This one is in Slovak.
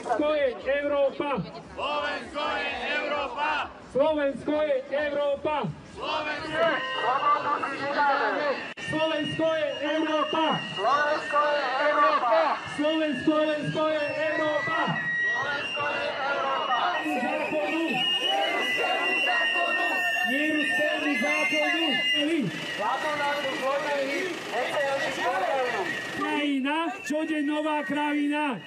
Slovensko je Európa! Slovensko je Európa! Slovensko je Európa! Slovensko je Európa! Slovensko je Európa! Slovensko je Európa! Nie ruskému zákonu! Krajina, čo je nová krajina?